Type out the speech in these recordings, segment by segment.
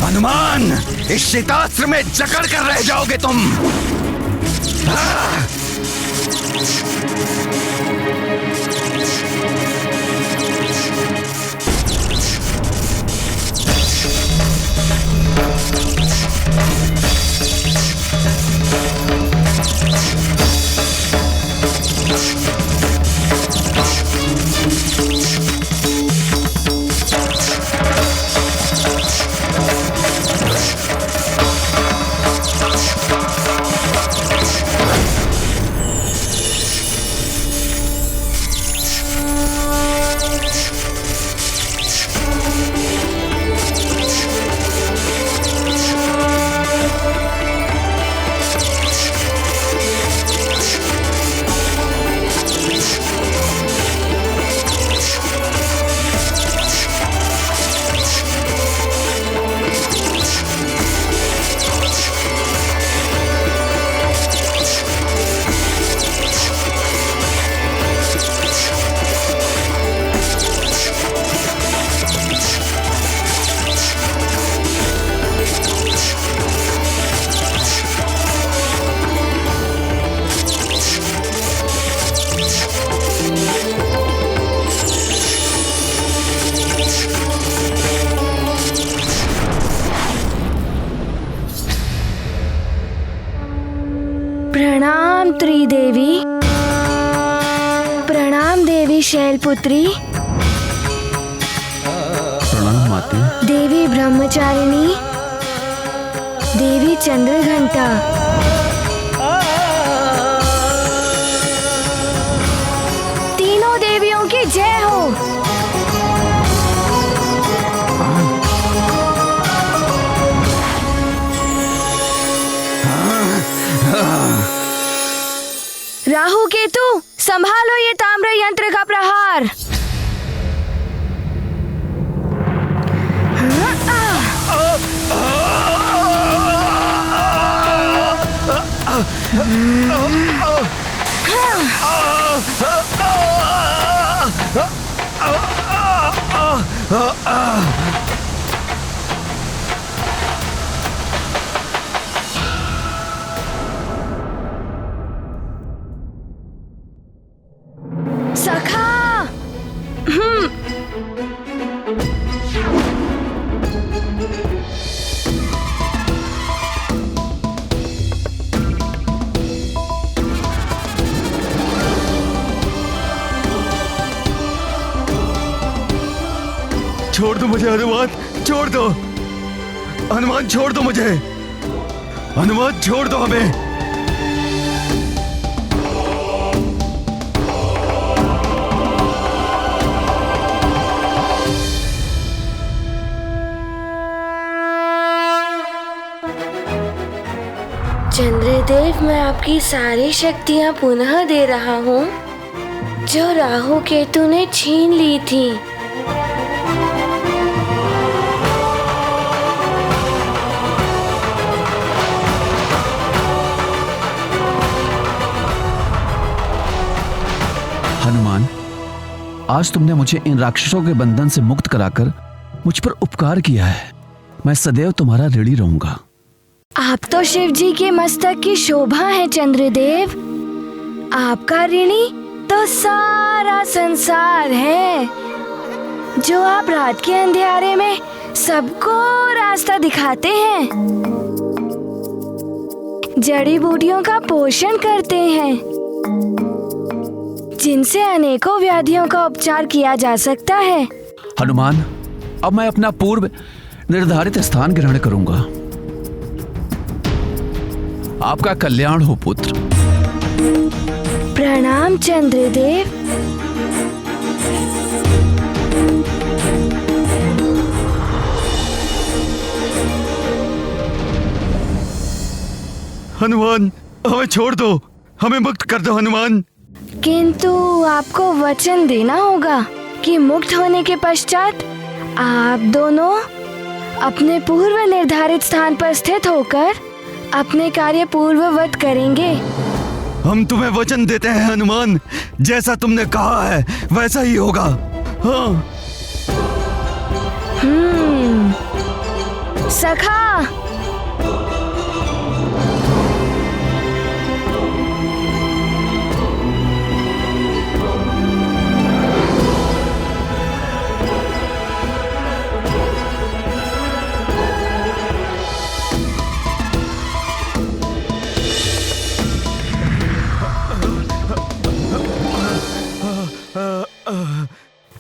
हनुमान, इस शीतास्त्र में जकड़ कर रह जाओगे तुम। प्रणाम त्रिदेवी। प्रणाम देवी शैलपुत्री। प्रणाम माते। देवी ब्रह्मचारिणी, देवी चंद्रघंटा। तीनों देवियों की जय हो। राहु केतु, संभालो ये ताम्र यंत्र का प्रहार। सखा। छोड़ दो मुझे हनुमान, छोड़ दो हनुमान, छोड़ दो मुझे हनुमान, छोड़ दो हमें। चंद्रदेव, मैं आपकी सारी शक्तियां पुनः दे रहा हूँ जो राहु केतु ने छीन ली थी। हनुमान, आज तुमने मुझे इन राक्षसों के बंधन से मुक्त कराकर मुझ पर उपकार किया है। मैं सदैव तुम्हारा ऋणी रहूंगा। आप तो शिव जी के मस्तक की शोभा है चंद्रदेव। आपका ऋणी तो सारा संसार है, जो आप रात के अंधेरे में सबको रास्ता दिखाते हैं, जड़ी बूटियों का पोषण करते हैं, जिनसे अनेकों व्याधियों का उपचार किया जा सकता है। हनुमान, अब मैं अपना पूर्व निर्धारित स्थान ग्रहण करूंगा। आपका कल्याण हो पुत्र। प्रणाम चंद्रदेव। हनुमान, हमें छोड़ दो, हमें मुक्त कर दो हनुमान। किंतु आपको वचन देना होगा कि मुक्त होने के पश्चात आप दोनों अपने पूर्व निर्धारित स्थान पर स्थित होकर अपने कार्य पूर्ववत करेंगे। हम तुम्हें वचन देते हैं हनुमान, जैसा तुमने कहा है वैसा ही होगा। हाँ। सखा।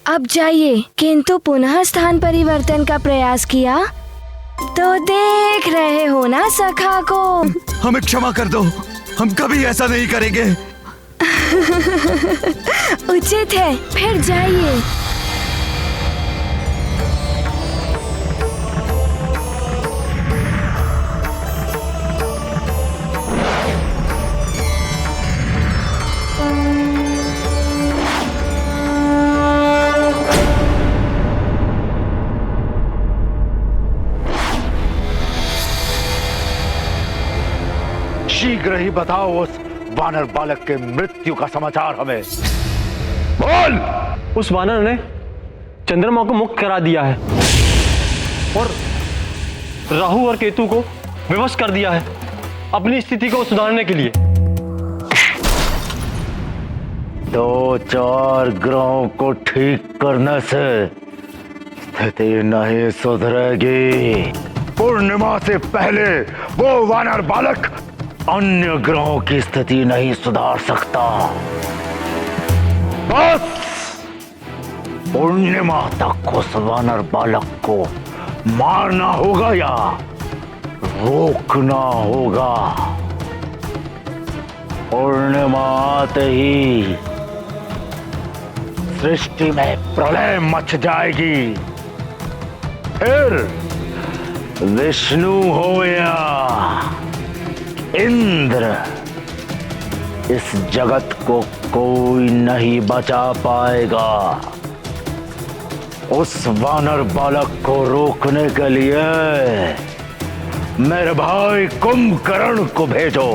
अब जाइए, किंतु पुनः स्थान परिवर्तन का प्रयास किया तो देख रहे हो ना सखा को। हमें क्षमा कर दो, हम कभी ऐसा नहीं करेंगे। उचित है, फिर जाइए। शीघ्र ही बताओ उस वानर बालक के मृत्यु का समाचार हमें। बोल। उस वानर ने चंद्रमा को मुक्त करा दिया है और राहु और केतु को विवश कर दिया है अपनी स्थिति को सुधारने के लिए। 2-4 ग्रहों को ठीक करने से स्थिति नहीं सुधरेगी। पूर्णिमा से पहले वो वानर बालक अन्य ग्रहों की स्थिति नहीं सुधार सकता। बस पूर्णिमा तक उस वानर बालक को मारना होगा या रोकना होगा। पूर्णिमा आते ही सृष्टि में प्रलय मच जाएगी। फिर विष्णु हो या इंद्र, इस जगत को कोई नहीं बचा पाएगा। उस वानर बालक को रोकने के लिए मेरे भाई कुंभकर्ण को भेजो।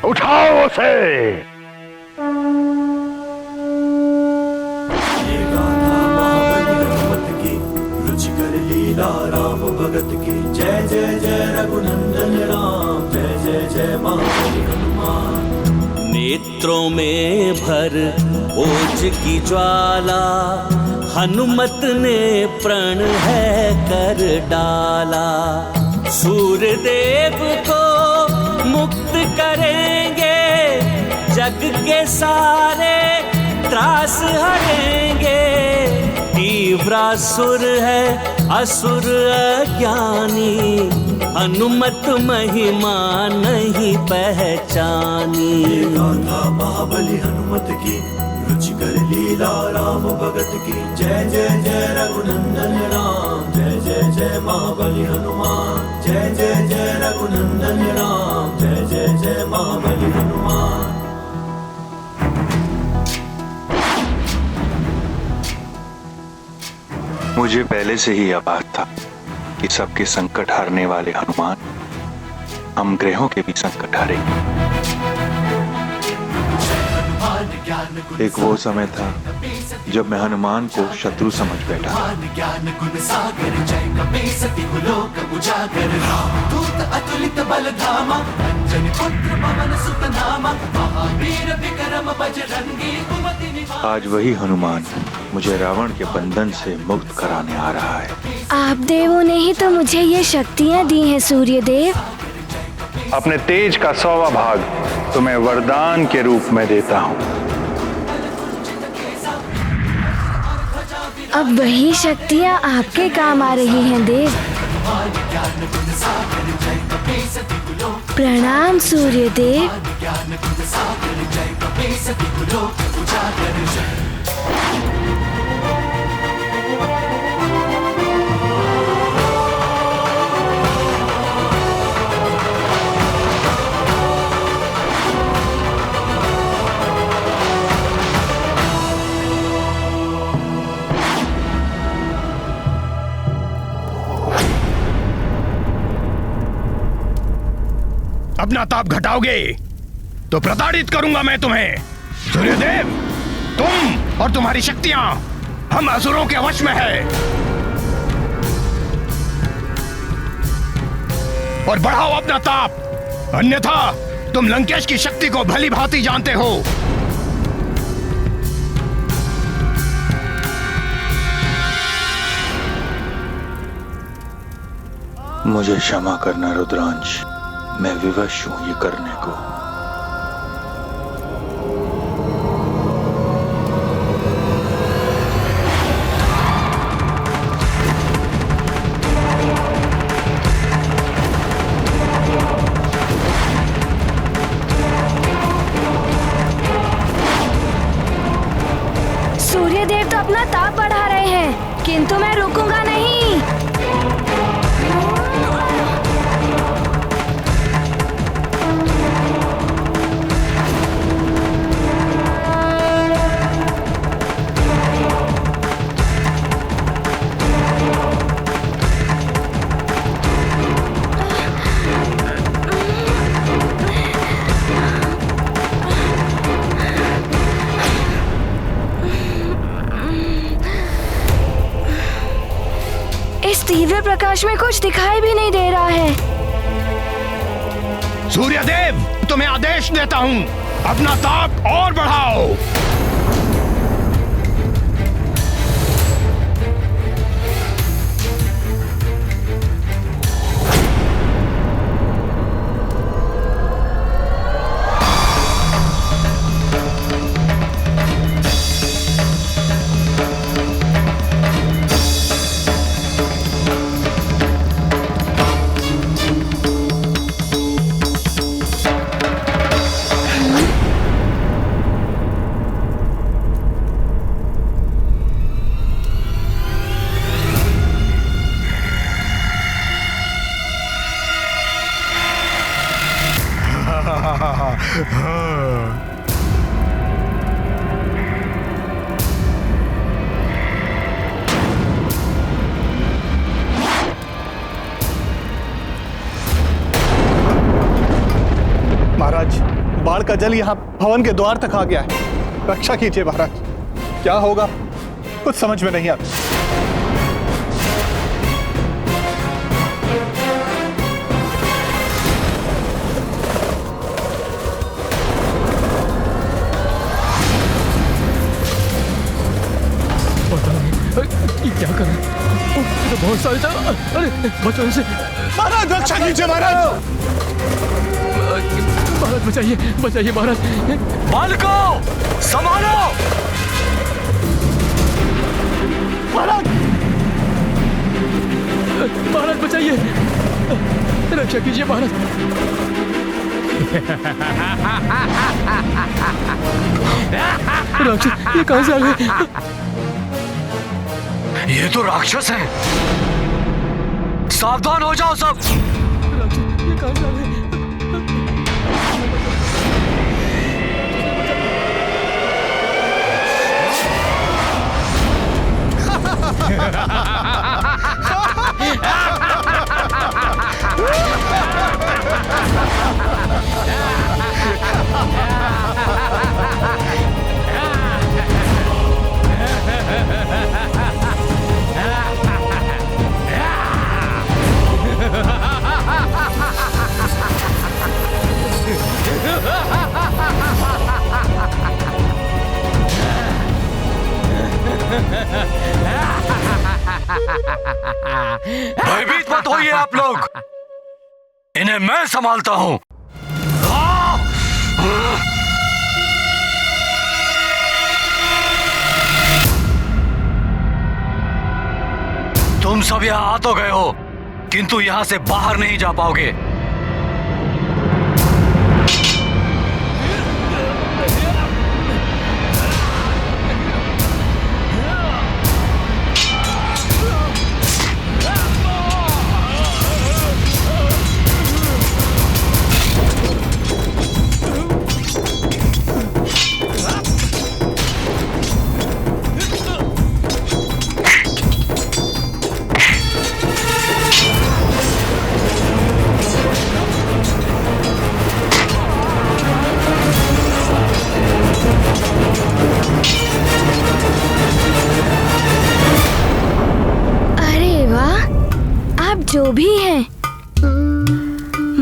उठाओ उसे। राम भगत की जय जय जय रघुनंदन राम, जय जय जय महाबली हनुमान। नेत्रों में भर ओज की ज्वाला, हनुमत ने प्रण है कर डाला। सूर्य देव को मुक्त करेंगे, जग के सारे त्रास हरेंगे। तीव्रासुर है असुर अज्ञानी, हनुमत महिमा नहीं पहचानी। गाथा महाबली हनुमत की, रुचिकर लीला राम भगत की। जय जय जय रघुनंदन राम, जय जय जय महाबली हनुमान। जय जय जय रघुनंदन राम, जय जय जय महाबली हनुमान। मुझे पहले से ही यह बात था कि सबके संकट हारने वाले हनुमान हम ग्रहों के भी संकट हारेंगे। एक वो समय था जब मैं हनुमान को शत्रु समझ बैठा। आज वही हनुमान मुझे रावण के बंधन से मुक्त कराने आ रहा है। आप देवों ने ही तो मुझे ये शक्तियाँ दी हैं सूर्य देव। अपने तेज का 100वां भाग तुम्हें वरदान के रूप में देता हूँ। अब वही शक्तियाँ आपके काम आ रही हैं देव। प्रणाम सूर्य देव। अपना ताप घटाओगे तो प्रताड़ित करूंगा मैं तुम्हें। सूर्यदेव, तुम और तुम्हारी शक्तियां हम असुरों के वश में है। और बढ़ाओ अपना ताप, अन्यथा तुम लंकेश की शक्ति को भली भांति जानते हो। मुझे क्षमा करना रुद्रांश, मैं विवश हूं ये करने को। सूर्यदेव तो अपना ताप बढ़ा रहे हैं, किंतु मैं रुकूंगा नहीं। इस तीव्र प्रकाश में कुछ दिखाई भी नहीं दे रहा है। सूर्यदेव, तुम्हें आदेश देता हूं, अपना ताप और बढ़ाओ। महाराज, बाढ़ का जल यहाँ भवन के द्वार तक आ गया है। रक्षा कीजिए महाराज, क्या होगा कुछ समझ में नहीं आता। ये क्या कर रहे हैं? तो बहुत सारे अरे बचपन से महाराज रक्षा कीजिए महाराज। महाराज बचाइए, बचाइए महाराज। बालको संभालो। महाराज, महाराज बचाइए, रक्षा कीजिए महाराज। राक्षस ये कहां से आ गए? ये तो राक्षस है, सावधान हो जाओ सब। राक्षस ये कहां से आ गए? भयभीत मत होइए आप लोग, इन्हें मैं संभालता हूं। तुम सब यहां आ तो गए हो, किंतु यहां से बाहर नहीं जा पाओगे। जो भी हैं,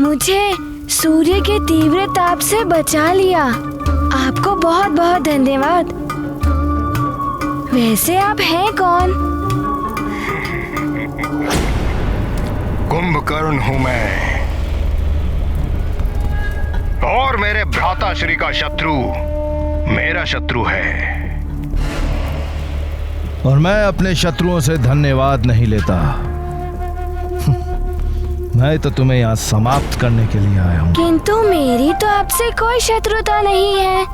मुझे सूर्य के तीव्र ताप से बचा लिया। आपको बहुत बहुत धन्यवाद। वैसे आप हैं कौन? कुंभकर्ण हूं मैं, और मेरे भ्राता श्री का शत्रु मेरा शत्रु है। और मैं अपने शत्रुओं से धन्यवाद नहीं लेता। मैं तो तुम्हें यहाँ समाप्त करने के लिए आया हूँ। किंतु मेरी तो आपसे कोई शत्रुता नहीं है।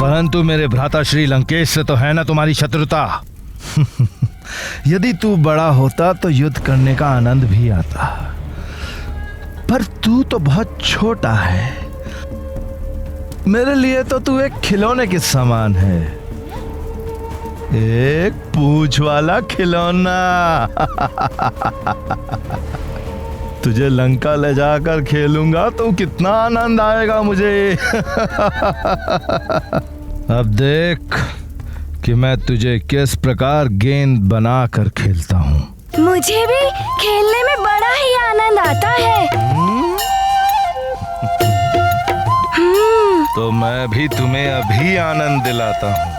परंतु मेरे भ्राता श्री लंकेश से तो है ना तुम्हारी शत्रुता। यदि तू बड़ा होता तो युद्ध करने का आनंद भी आता, पर तू तो बहुत छोटा है। मेरे लिए तो तू एक खिलौने के समान है, एक पूंछ वाला खिलौना। तुझे लंका ले जाकर खेलूंगा तो कितना आनंद आएगा मुझे। अब देख कि मैं तुझे किस प्रकार गेंद बनाकर खेलता हूँ। मुझे भी खेलने में बड़ा ही आनंद आता है। तो मैं भी तुम्हें अभी आनंद दिलाता हूँ।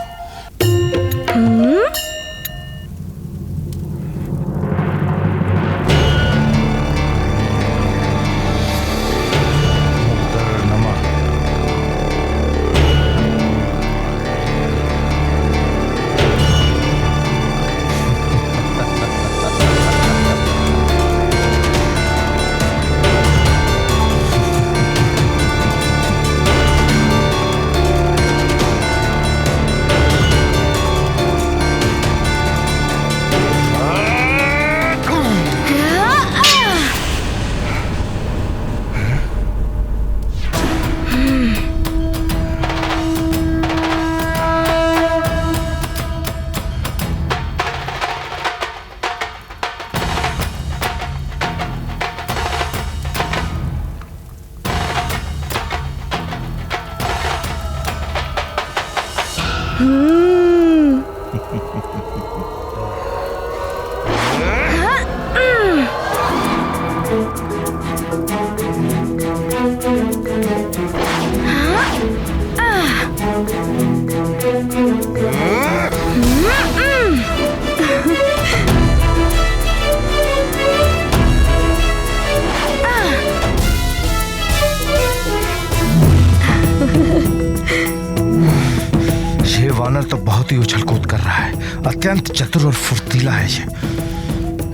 वानर तो बहुत ही उछल कूद कर रहा है। अत्यंत चतुर और फुर्तीला है ये।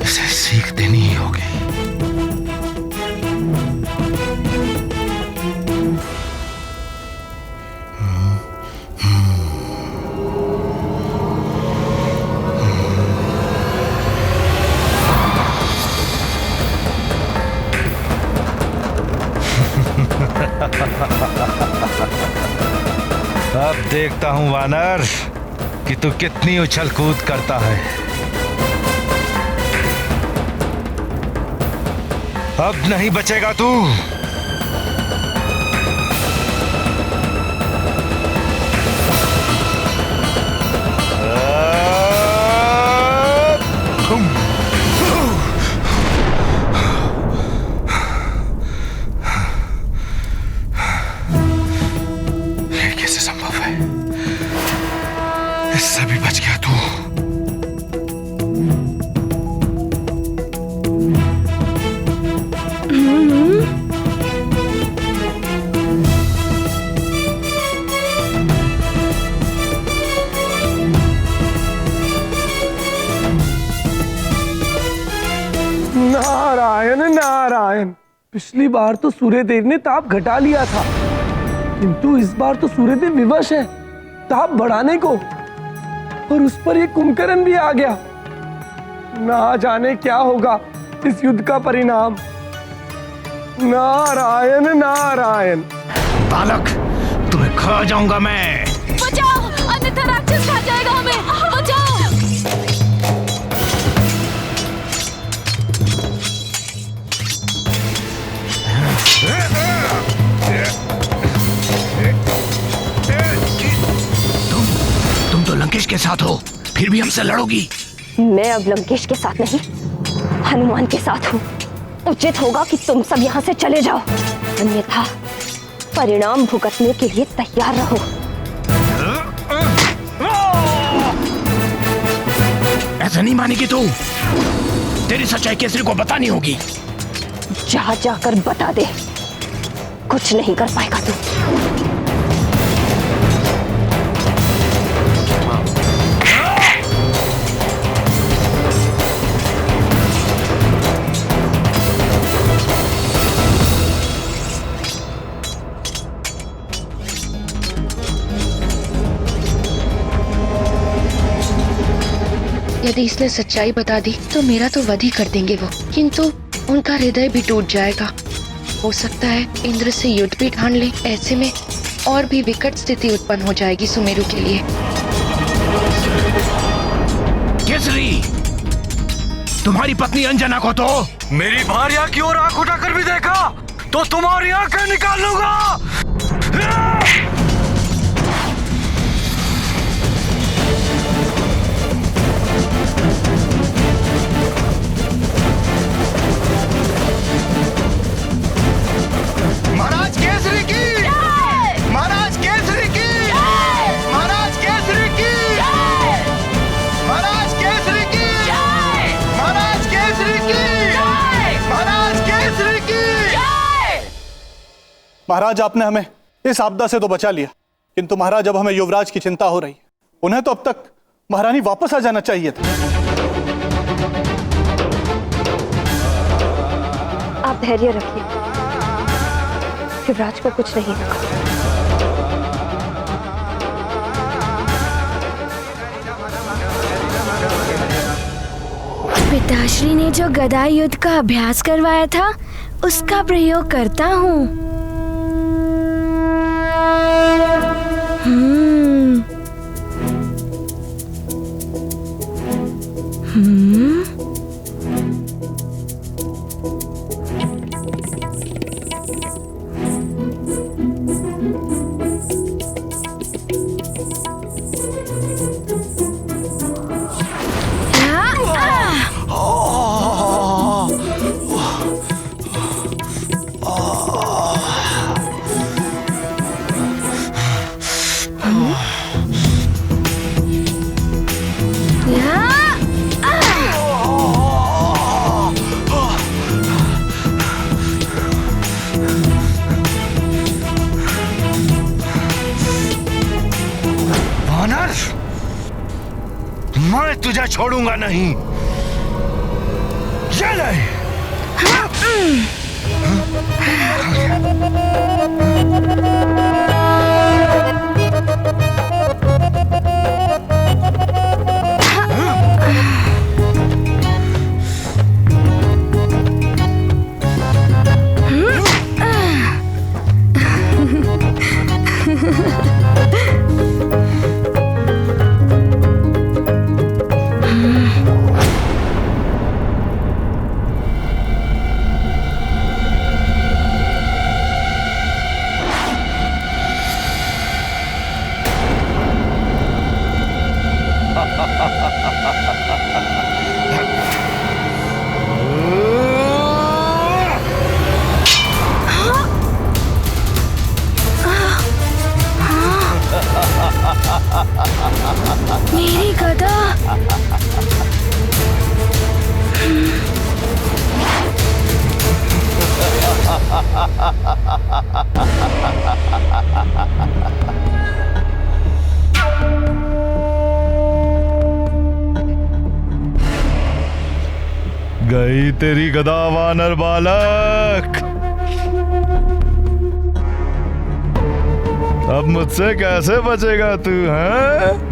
इसे सीख देनी ही होगी। अब देखता हूं वानर कि तू कितनी उछल कूद करता है। अब नहीं बचेगा तू। इससे भी बच गया तू। नारायण नारायण। पिछली बार तो सूर्यदेव ने ताप घटा लिया था, किंतु इस बार तो सूर्यदेव विवश है ताप बढ़ाने को, और उस पर ये कुंभकर्ण भी आ गया। ना जाने क्या होगा इस युद्ध का परिणाम। नारायण नारायण। बालक, तुम्हें खा जाऊंगा मैं। बचाओ, अन्यथा राक्षस खा जाएगा हमें। बचाओ। तुम तो लंकेश के साथ हो, फिर भी हमसे लड़ोगी? मैं अब लंकेश के साथ नहीं, हनुमान के साथ हूँ। उचित होगा कि तुम सब यहाँ से चले जाओ। अन्यथा परिणाम भुगतने के लिए तैयार रहो। ऐसा नहीं मानेगी तू। तेरी सच्चाई केसरी को बतानी होगी। जहां जाकर बता दे, कुछ नहीं कर पाएगा तू। यदि इसने सच्चाई बता दी तो मेरा तो वध ही कर देंगे वो, किंतु उनका हृदय भी टूट जाएगा। हो सकता है इंद्र से युद्ध भी ठान ले। ऐसे में और भी विकट स्थिति उत्पन्न हो जाएगी सुमेरु के लिए। केसरी, तुम्हारी पत्नी अंजना को तो मेरी भार्या की ओर आंख उठाकर भी देखा तो तुम्हारी आंखें निकाल लूंगा। महाराज केसरी की, महाराज केसरी की, महाराज केसरी की, महाराज केसरी की, महाराज केसरी की, महाराज केसरी की। महाराज, आपने हमें इस आपदा से तो बचा लिया, किंतु महाराज अब हमें युवराज की चिंता हो रही है। उन्हें तो अब तक महारानी वापस आ जाना चाहिए था। आप धैर्य रखिए, युवराज को कुछ नहीं होगा। पिताश्री ने जो गदा युद्ध का अभ्यास करवाया था उसका प्रयोग करता हूँ। मैं तुझे छोड़ूंगा नहीं। चल मेरी गदा। गई तेरी गदा वानर बालक। अब मुझसे कैसे बचेगा तू, हैं?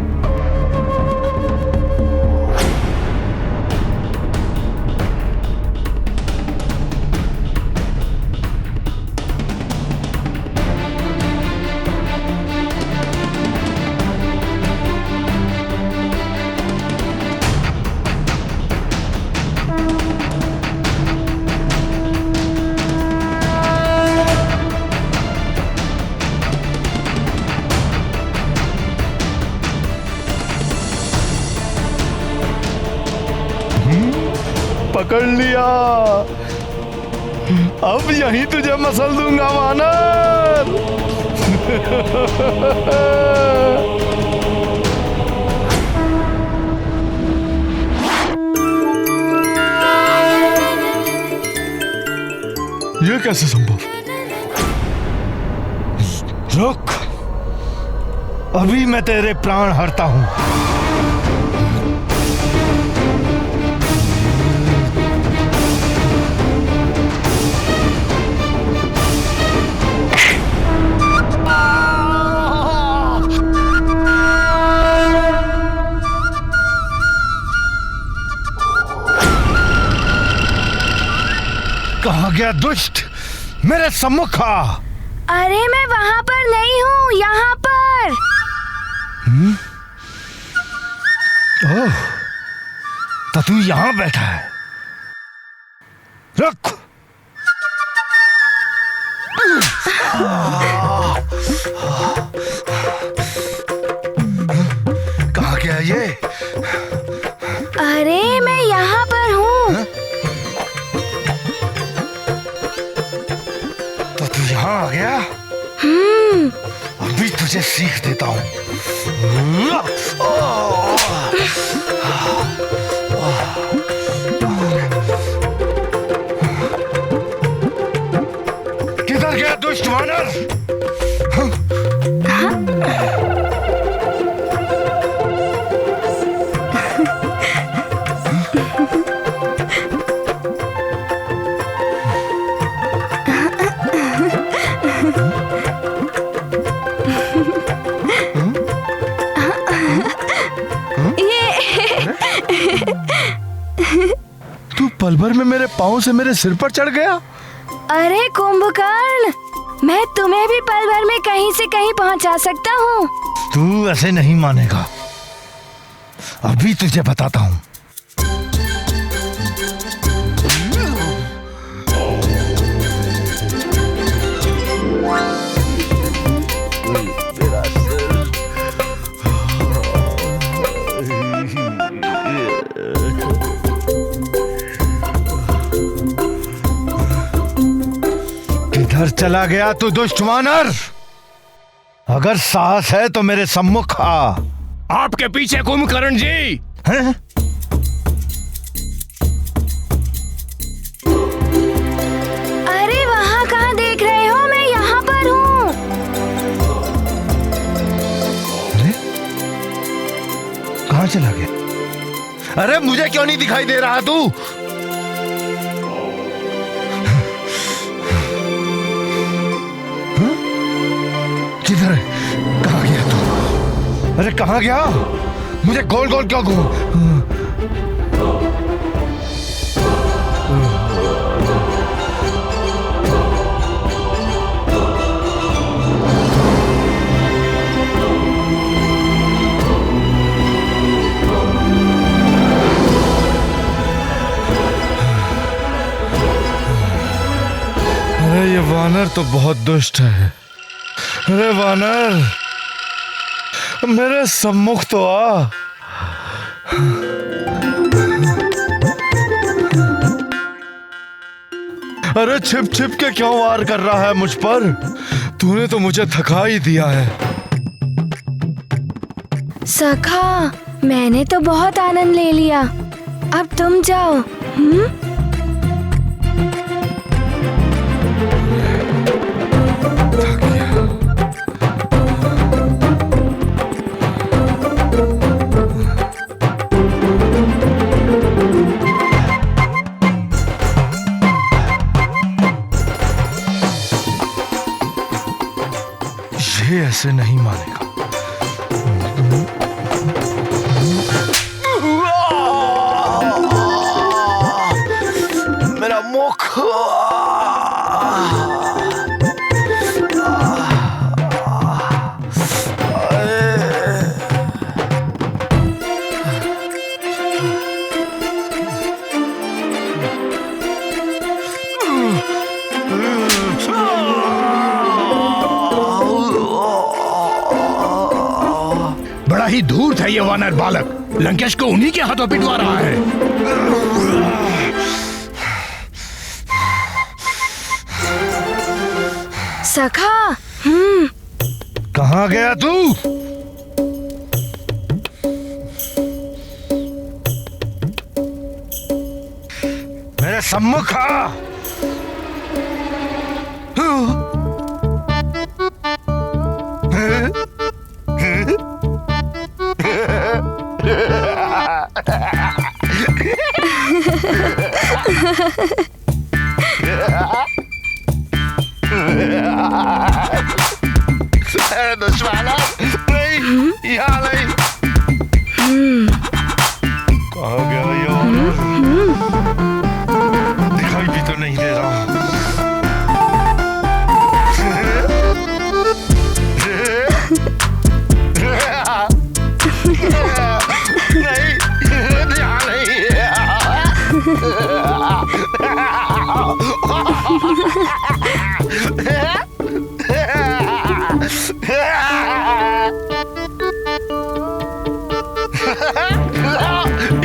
पकड़ लिया। अब यहीं तुझे मसल दूंगा वानर। ये कैसे संभव? रुक, अभी मैं तेरे प्राण हरता हूं। कहाँ गया दुष्ट? मेरे सम्मुख आ। अरे मैं वहाँ पर नहीं हूँ, यहाँ पर। ओह, तो तू यहाँ बैठा है। रुक। कहाँ गया ये? अरे मैं यहाँ पर हूँ। तो तू यहाँ आ गया? अभी तुझे सीख देता हूँ। किधर गया दुष्ट वानर? तू पल भर में मेरे पाँव से मेरे सिर पर चढ़ गया। अरे कुंभकर्ण, मैं तुम्हें भी पल भर में कहीं से कहीं पहुंचा सकता हूँ। तू ऐसे नहीं मानेगा, अभी तुझे बताता हूँ। किधर चला गया तू दुष्ट वानर? अगर साहस है तो मेरे सम्मुख आ। आपके पीछे कुंभकर्ण जी। हैं? अरे वहाँ कहाँ देख रहे हो? मैं यहाँ पर हूँ। कहाँ चला गया? अरे मुझे क्यों नहीं दिखाई दे रहा तू? किधर है? कहाँ गया तू? अरे कहाँ गया? मुझे गोल गोल क्यों घूम? अरे ये वानर तो बहुत दुष्ट है। अरे वानर, मेरे सम्मुख तो आ। अरे छिप छिप के क्यों वार कर रहा है मुझ पर? तूने तो मुझे थका ही दिया है। सखा, मैंने तो बहुत आनंद ले लिया, अब तुम जाओ। ये ऐसे नहीं मानेगा। मेरा मुख। बड़ा ही धूर्त है ये वानर बालक, लंकेश को उन्हीं के हाथों पिटवा रहा है। सखा। कहाँ गया तू? मेरे सम्मुख आ। दुश्मन नहीं, यहाँ नहीं। कहाँ गया ये वानर? दिखाई भी तो नहीं दे रहा। नहीं, यहाँ नहीं।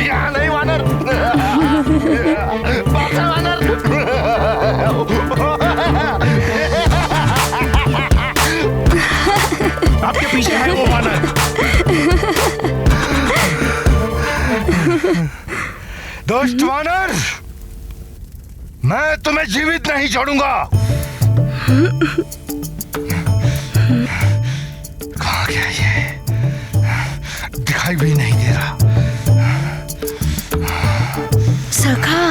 यहाँ नहीं वानर। वानर। आपके पीछे है वो वानर। दोस्त वानर, मैं तुम्हें जीवित नहीं छोड़ूंगा। कहाँ गया ये? दिखाई भी नहीं दे रहा। सखा।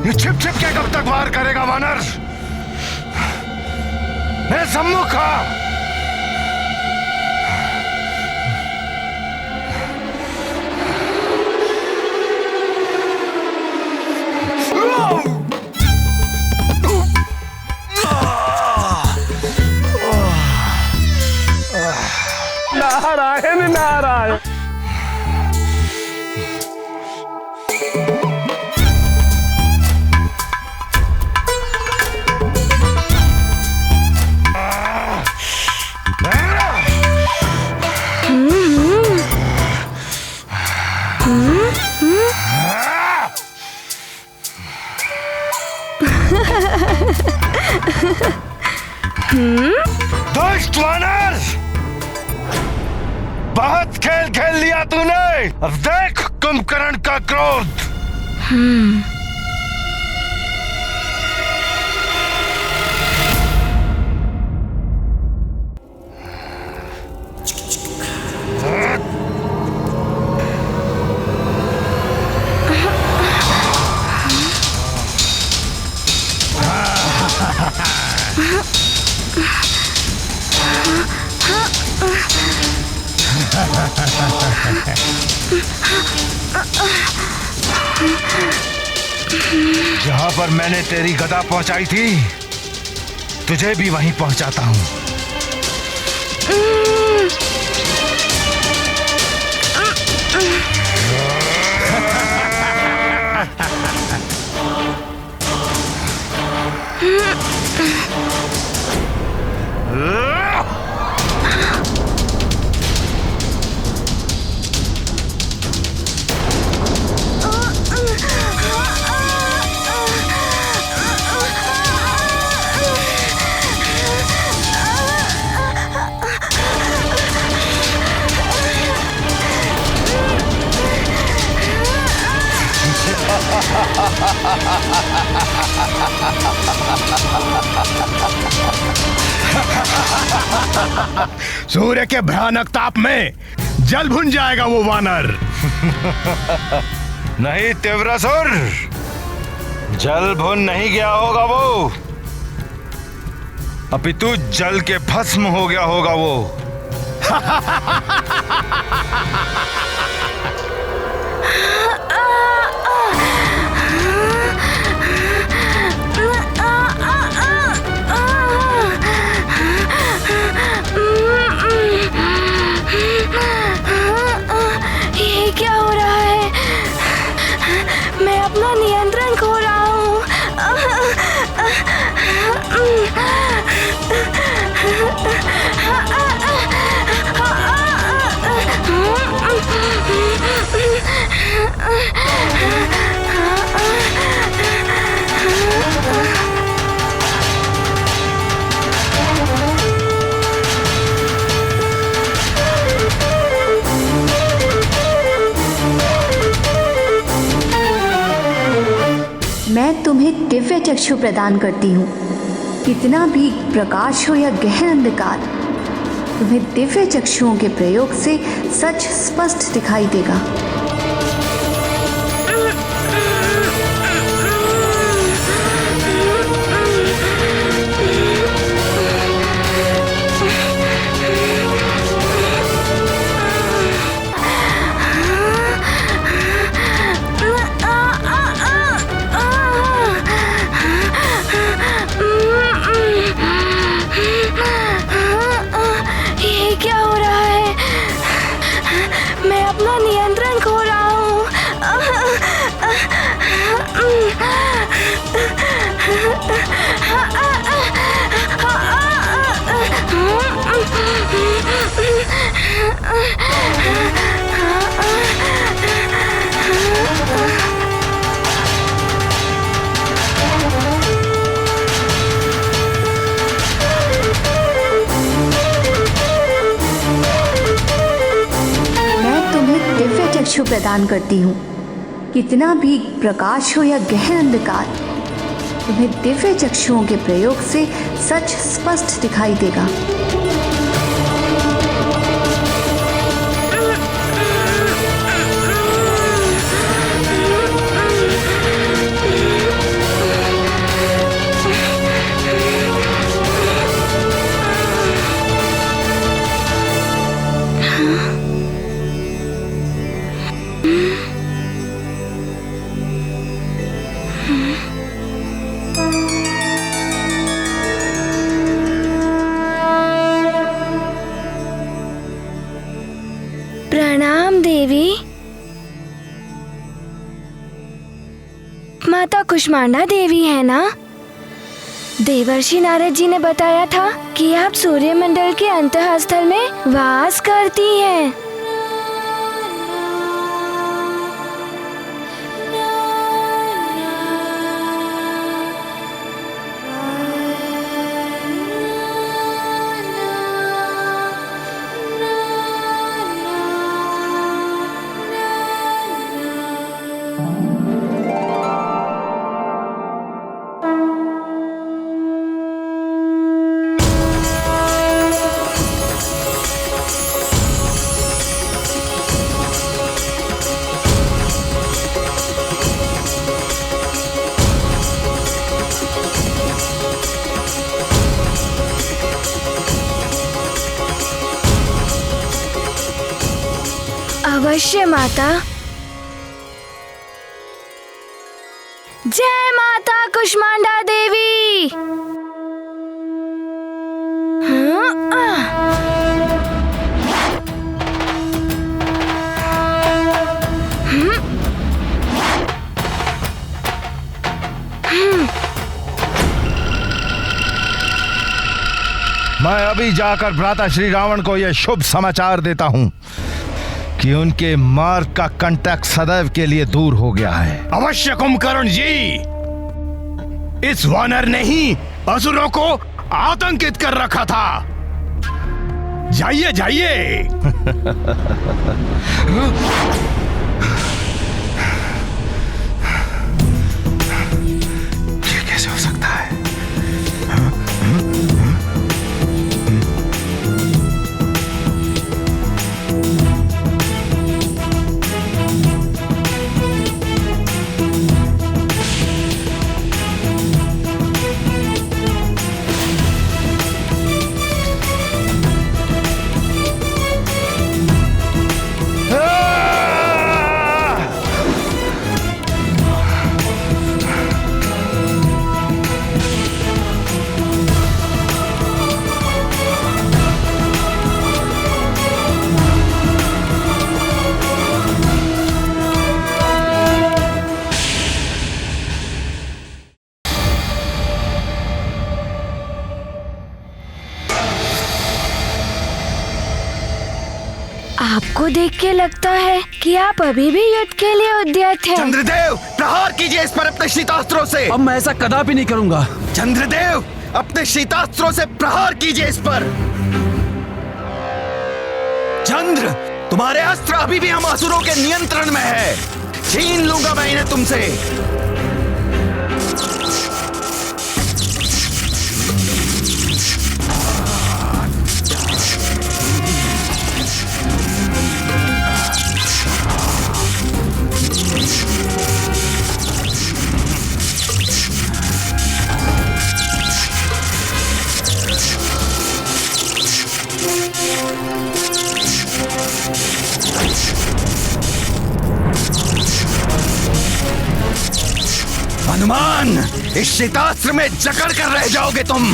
ये छिप छिप के कब तक वार करेगा वानर? मेरे सम्मुख आ। नारायण नारायण। दोस्त वानर, बहुत खेल खेल लिया तूने। अब देख कुंभकर्ण का क्रोध। जहां पर मैंने तेरी गदा पहुंचाई थी, तुझे भी वहीं पहुंचाता हूं। सूर्य के भयानक ताप में जल भुन जाएगा वो वानर। नहीं तीव्रसुर, जल भुन नहीं गया होगा वो, अपितु जल के भस्म हो गया होगा वो। ये क्या हो रहा है? मैं अपना नियंत्रण खो रहा हूँ। मैं तुम्हें दिव्य चक्षु प्रदान करती हूँ। कितना भी प्रकाश हो या गहन अंधकार, तुम्हें दिव्य चक्षुओं के प्रयोग से सच स्पष्ट दिखाई देगा। ये क्या हो रहा है? मैं अपना नियंत्रण खो रहा हूँ। दिव्य चक्षु प्रदान करती हूँ। कितना भी प्रकाश हो या गहन अंधकार, तुम्हें दिव्य चक्षुओं के प्रयोग से सच स्पष्ट दिखाई देगा। प्रणाम देवी। माता कुष्मांडा देवी है ना? देवर्षि नारद जी ने बताया था कि आप सूर्यमंडल के अंतःस्थल में वास करती हैं। अवश्य माता। जय माता कुष्मांडा देवी। मैं अभी जाकर भ्राता श्री रावण को यह शुभ समाचार देता हूं कि उनके मार्ग का कंटक सदैव के लिए दूर हो गया है। अवश्य कुंभकर्ण जी, इस वानर ने ही असुरों को आतंकित कर रखा था। जाइए जाइए। ये कैसे हो सकता है? आपको देख के लगता है कि आप अभी भी युद्ध के लिए उद्यत हैं। चंद्रदेव, प्रहार कीजिए इस पर अपने शीतास्त्रों से। अब मैं ऐसा कदापि नहीं करूंगा। चंद्रदेव, अपने शीतास्त्रों से प्रहार कीजिए इस पर। चंद्र, तुम्हारे अस्त्र अभी भी हम असुरों के नियंत्रण में है। छीन लूंगा मैं इन्हें तुमसे। हनुमान, इस शीतास्त्र में जकड़ कर रह जाओगे तुम।